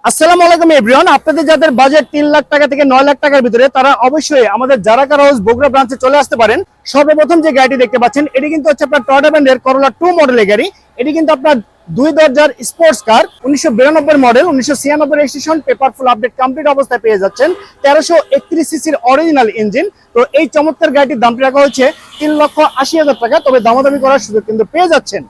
আসসালামু আলাইকুম এভরিওয়ান। আপনাদের যাদের বাজেট 3 লাখ টাকা থেকে 9 লাখ টাকার ভিতরে, তারা অবশ্যই আমাদের জারা কার হাউস বগুড়া ব্রাঞ্চে চলে আসতে পারেন। সর্বপ্রথম যে গাড়িটি দেখতে পাচ্ছেন, এটি কিন্তু হচ্ছে আপনার টয়োটা ব্র্যান্ডের করোলা 2 মডেলের গাড়ি। এটি কিন্তু আপনার 2 দরজার sports car, 1992 model, 1996 registration, paper full update complete অবস্থায় পেয়ে যাচ্ছেন। 1331 সিসির অরিজিনাল ইঞ্জিন। তো এই চমৎকার গাড়িটির দামটি রাখা হচ্ছে 3,80,000 টাকা, তবে দামাদামি করার সুযোগ কিন্তু পেয়ে যাচ্ছেন।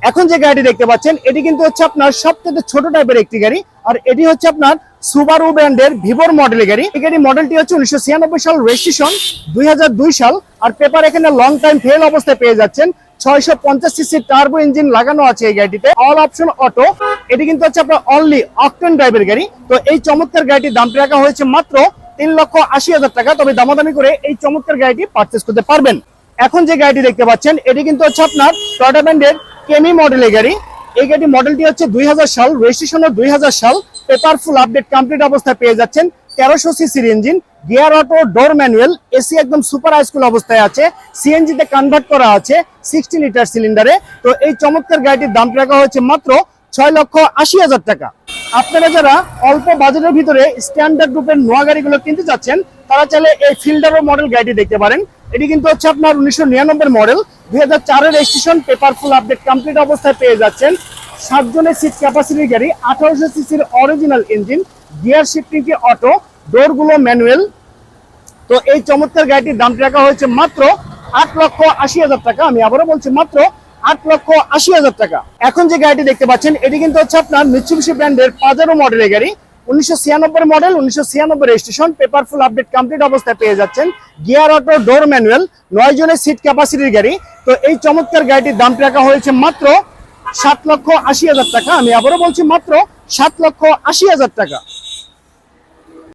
এখন যে গাড়িটি দেখতে পাচ্ছেন, এটি কিন্তু হচ্ছে আপনার সবথেকে ছোট টাইপের একটি গাড়ি, আর এটি হচ্ছে আপনার সুবারু ব্র্যান্ডের ভিভোর মডেলের গাড়ি। এই গাড়ি মডেলটি হচ্ছে 1996 সাল, রেজিস্ট্রেশন 2002 সাল, আর পেপার এখানে লং টাইম ফেল অবস্থায় পেয়ে যাচ্ছেন। 650 সিসি টার্বো ইঞ্জিন লাগানো আছে এই গাড়িটিতে, অল অপশন অটো। এটি কিন্তু হচ্ছে আপনার অনলি অকটেন ড্রাইভের গাড়ি। তো এই চমৎকার গাড়িটির দামটি রাখা হয়েছে মাত্র 3,80,000 টাকা, তবে দামাদামি করে এই চমৎকার গাড়িটি পারচেজ করতে পারবেন। এখন যে গাড়িটি দেখতে পাচ্ছেন, এটি কিন্তু হচ্ছে আপনার টয়োটা ব্র্যান্ডের কেমি মডেলের গাড়ি। এই গাড়ি মডেলটি হচ্ছে 2000 সাল, রেজিস্ট্রেশন 2000 সাল, পেপার ফুল আপডেট কমপ্লিট অবস্থায় পেয়ে যাচ্ছেন। 1300 সিসির ইঞ্জিন, গিয়ার অটো, ডোর ম্যানুয়াল, এসি একদম সুপার হাইস্কুল অবস্থায় আছে, সিএনজি তে কনভার্ট করা আছে 60 লিটার সিলিন্ডারে। তো এই চমৎকার গাড়িটির দাম রাখা হয়েছে মাত্র 6,80,000 টাকা। আপনারা যারা অল্প বাজেটের ভিতরে স্ট্যান্ডার্ড গ্রুপের নোয়া গাড়িগুলো কিনতে চাচ্ছেন, তারা চাইলে এই ফিল্ডারো মডেল গাড়িটি দেখতে পারেন। এটি কিন্তু হচ্ছে আপনার 1999 model, 2004 registration, paper full update complete অবস্থায় পেয়ে যাচ্ছেন। 7 জনের সিট ক্যাপাসিটির গাড়ি, 1800 সিসির অরিজিনাল ইঞ্জিন, গিয়ার শিফটিং কি অটো, ডোরগুলো ম্যানুয়াল। তো এই চমৎকার গাড়িটির দামটি রাখা হয়েছে মাত্র 8,80,000 টাকা। আমি আবারও বলছি, মাত্র 8,80,000 টাকা। এখন যে গাড়িটি দেখতে পাচ্ছেন, এটি কিন্তু হচ্ছে আপনার মিৎসুবিশি ব্র্যান্ডের পাজারো মডেলের গাড়ি। 1996 model, 1996 registration, paper full update complete অবস্থায় পেয়ে যাচ্ছেন। গিয়ার অটো, ডোর ম্যানুয়াল, 9 জনের সিট ক্যাপাসিটির গাড়ি। তো এই চমৎকার গাড়িটির দামটি রাখা হয়েছে মাত্র 7,80,000 টাকা। আমি আবারও বলছি, মাত্র 7,80,000 টাকা।